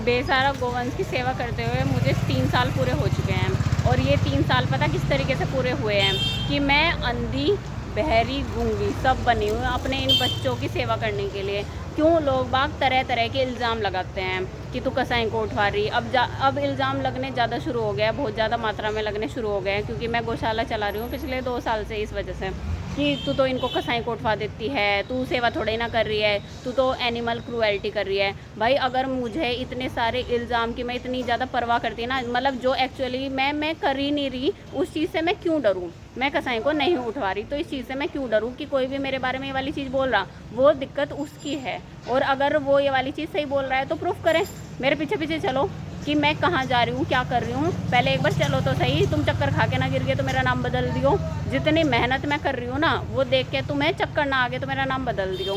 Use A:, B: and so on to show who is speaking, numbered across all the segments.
A: बेसहारा गोवंश की सेवा करते हुए मुझे 3 साल पूरे हो चुके हैं। और ये 3 साल पता किस तरीके से पूरे हुए हैं कि मैं अंधी, बहरी, गूंगी सब बनी हूँ अपने इन बच्चों की सेवा करने के लिए। क्यों लोग बाग तरह तरह के इल्ज़ाम लगाते हैं कि तू कसाई को उठवा रही। अब इल्ज़ाम लगने ज़्यादा शुरू हो गया है, बहुत ज़्यादा मात्रा में लगने शुरू हो गए हैं, क्योंकि मैं गौशाला चला रही हूँ पिछले 2 साल से। इस वजह से कि तू तो इनको कसाई को उठवा देती है, तू सेवा थोड़े ना कर रही है, तू तो एनिमल क्रूएल्टी कर रही है। भाई अगर मुझे इतने सारे इल्ज़ाम की मैं इतनी ज़्यादा परवाह करती ना, मतलब जो एक्चुअली मैं कर ही नहीं रही, उस चीज़ से मैं क्यों डरूँ। मैं कसाई को नहीं उठवा रही तो इस चीज़ से मैं क्यों डरूँ कि कोई भी मेरे बारे में ये वाली चीज़ बोल रहा, वो दिक्कत उसकी है। और अगर वो ये वाली चीज़ सही बोल रहा है तो प्रूफ करें, मेरे पीछे पीछे चलो कि मैं कहाँ जा रही हूँ, क्या कर रही हूँ। पहले एक बार चलो तो सही, तुम चक्कर खा के ना गिर गए तो मेरा नाम बदल दियो। जितनी मेहनत मैं कर रही हूँ ना, वो देख के तुम्हें चक्कर ना आ गए तो मेरा नाम बदल दियो।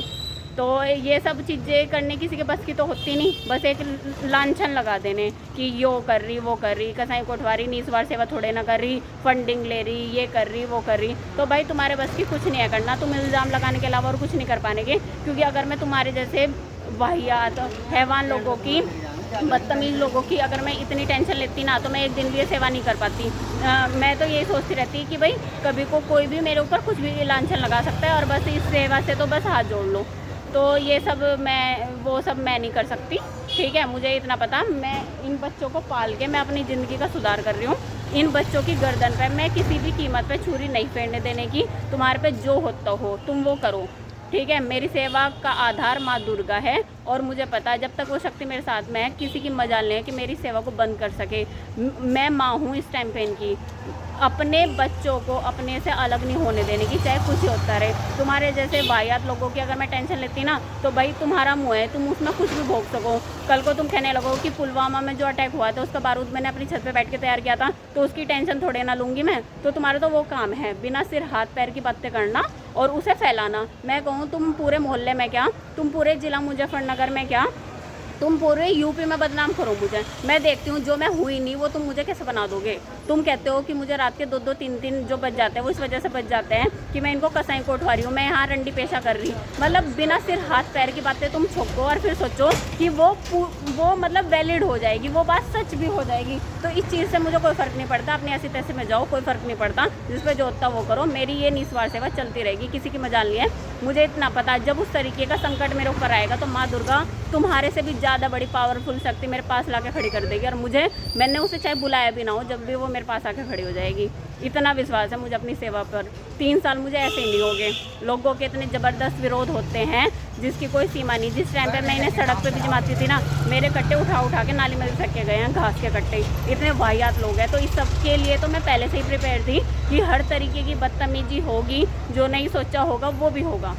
A: तो ये सब चीज़ें करने किसी के बस की तो होती नहीं, बस एक लांछन लगा देने कि यो कर रही, वो कर रही, कसाई को उठवा रही, नीस बार सेवा थोड़े ना कर रही, फंडिंग ले रही, ये कर रही, वो कर रही। तो भाई तुम्हारे बस की कुछ नहीं है करना, तुम इल्ज़ाम लगाने के अलावा और कुछ नहीं कर पाने के। क्योंकि अगर मैं तुम्हारे जैसे वाहियात हैवान लोगों की, बदतमीज़ लोगों की अगर मैं इतनी टेंशन लेती ना, तो मैं एक दिन भी ये सेवा नहीं कर पाती। मैं तो यही सोचती रहती कि भाई कभी को कोई भी मेरे ऊपर कुछ भी लांछन लगा सकता है, और बस इस सेवा से तो बस हाथ जोड़ लो। तो ये सब वो सब मैं नहीं कर सकती, ठीक है। मुझे इतना पता, मैं इन बच्चों को पाल के मैं अपनी ज़िंदगी का सुधार कर रही हूँ। इन बच्चों की गर्दन पे मैं किसी भी कीमत पे छुरी नहीं फेरने देने की। तुम्हारे पे जो होता हो तुम वो करो, ठीक है। मेरी सेवा का आधार माँ दुर्गा है, और मुझे पता है जब तक वो शक्ति मेरे साथ में है, किसी की मजाल नहीं है कि मेरी सेवा को बंद कर सके। मैं माँ हूँ इस टाइम पे इनकी। अपने बच्चों को अपने से अलग नहीं होने देने की, चाहे कुछ ही होता रहे। तुम्हारे जैसे वाहियात लोगों की अगर मैं टेंशन लेती ना, तो भाई तुम्हारा मुँह है, तुम उसमें कुछ भी भोग सको। कल को तुम कहने लगो कि पुलवामा में जो अटैक हुआ था उसका बारूद मैंने अपनी छत पे बैठ के तैयार किया था, तो उसकी टेंशन थोड़े ना लूँगी मैं। तो तुम्हारा तो वो काम है बिना सिर हाथ पैर की बातें करना और उसे फैलाना। मैं कहूँ तुम पूरे मोहल्ले में क्या, तुम पूरे ज़िला मुजफ्फरनगर में क्या, तुम पूरे यूपी में बदनाम करो मुझे। मैं देखती हूँ जो मैं हुई नहीं वो तुम मुझे कैसे बना दोगे। तुम कहते हो कि मुझे रात के 2-2 3-3 जो बच जाते हैं वो इस वजह से बच जाते हैं कि मैं इनको कसाई को उठवा रही हूँ, मैं यहाँ रंडी पेशा कर रही। मतलब बिना सिर हाथ पैर की बातें तुम छोको और फिर सोचो कि वो मतलब वैलिड हो जाएगी, वो बात सच भी हो जाएगी। तो इस चीज़ से मुझे कोई फ़र्क नहीं पड़ता, अपनी ऐसी तैसे में जाओ, कोई फ़र्क नहीं पड़ता, जिस पर जो होता वो करो। मेरी ये निस्वार्थ सेवा चलती रहेगी, किसी की मजाल नहीं है। मुझे इतना पता, जब उस तरीके का संकट मेरे ऊपर आएगा तो माँ दुर्गा तुम्हारे से भी ज़्यादा बड़ी पावरफुल शक्ति मेरे पास लाके खड़ी कर देगी। और मैंने उसे चाहे बुलाया भी ना हो, जब भी वो मेरे पास आके खड़ी हो जाएगी। इतना विश्वास है मुझे अपनी सेवा पर। 3 साल मुझे ऐसे ही नहीं हो गए। लोगों के इतने ज़बरदस्त विरोध होते हैं जिसकी कोई सीमा नहीं। जिस टाइम पर मैं इन्हें सड़क पर भी जमाती थी ना, मेरे कट्टे उठा के नाली में फेंके गए हैं, घास के कट्टे। इतने वाहियात लोग हैं। तो इस सब के लिए तो मैं पहले से ही प्रिपेयर थी कि हर तरीके की बदतमीजी होगी, जो नहीं सोचा होगा वो भी होगा।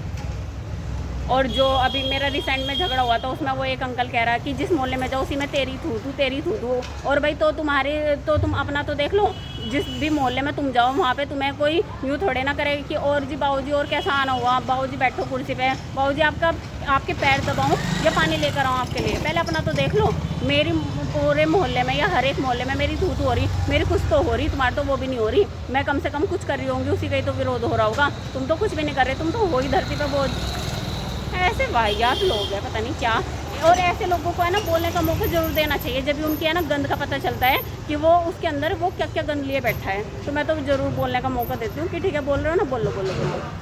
A: और जो अभी मेरा रिसेंट में झगड़ा हुआ था उसमें वो एक अंकल कह रहा कि जिस मोहल्ले में जाओ उसी में तेरी थू। और भाई तो तुम अपना तो देख लो। जिस भी मोहल्ले में तुम जाओ वहाँ पे तुम्हें कोई यूँ थोड़े ना करे कि और जी बाबूजी और कैसा आना हुआ, बाबूजी बैठो कुर्सी पे, बाबूजी आपके पैर दबाऊँ या पानी लेकर आऊँ आपके लिए। पहले अपना तो देख लो। मेरी पूरे मोहल्ले में या हर एक मोहल्ले में मेरी थू हो रही, मेरी कुछ तो हो रही, तुम्हारी तो वो भी नहीं हो रही। मैं कम से कम कुछ कर रही होंगी, उसी का ही तो विरोध हो रहा होगा। तुम तो कुछ भी नहीं कर रहे, तुम तो हो ही धरती पर बोझ। ऐसे वाहियात लोग हैं, पता नहीं क्या। और ऐसे लोगों को है ना बोलने का मौका जरूर देना चाहिए, जब भी उनकी है ना गंद का पता चलता है कि वो उसके अंदर वो क्या क्या गंद लिए बैठा है। तो मैं तो ज़रूर बोलने का मौका देती हूँ कि ठीक है बोल रहे हो ना, बोलो।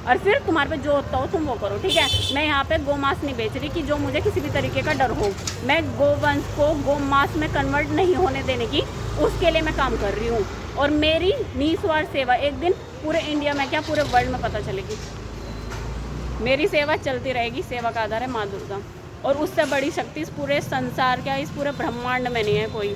A: और फिर तुम्हारे पे जो होता हो तुम वो करो, ठीक है। मैं यहाँ पे गोमांस नहीं बेच रही कि जो मुझे किसी भी तरीके का डर हो। मैं गोवंश को गोमांस में कन्वर्ट नहीं होने देने की, उसके लिए मैं काम कर रही हूँ। और मेरी निस्वार्थ सेवा एक दिन पूरे इंडिया में क्या पूरे वर्ल्ड में पता चलेगी। मेरी सेवा चलती रहेगी। सेवा का आधार है माँ दुर्गा, और उससे बड़ी शक्ति इस पूरे संसार क्या इस पूरे ब्रह्मांड में नहीं है कोई।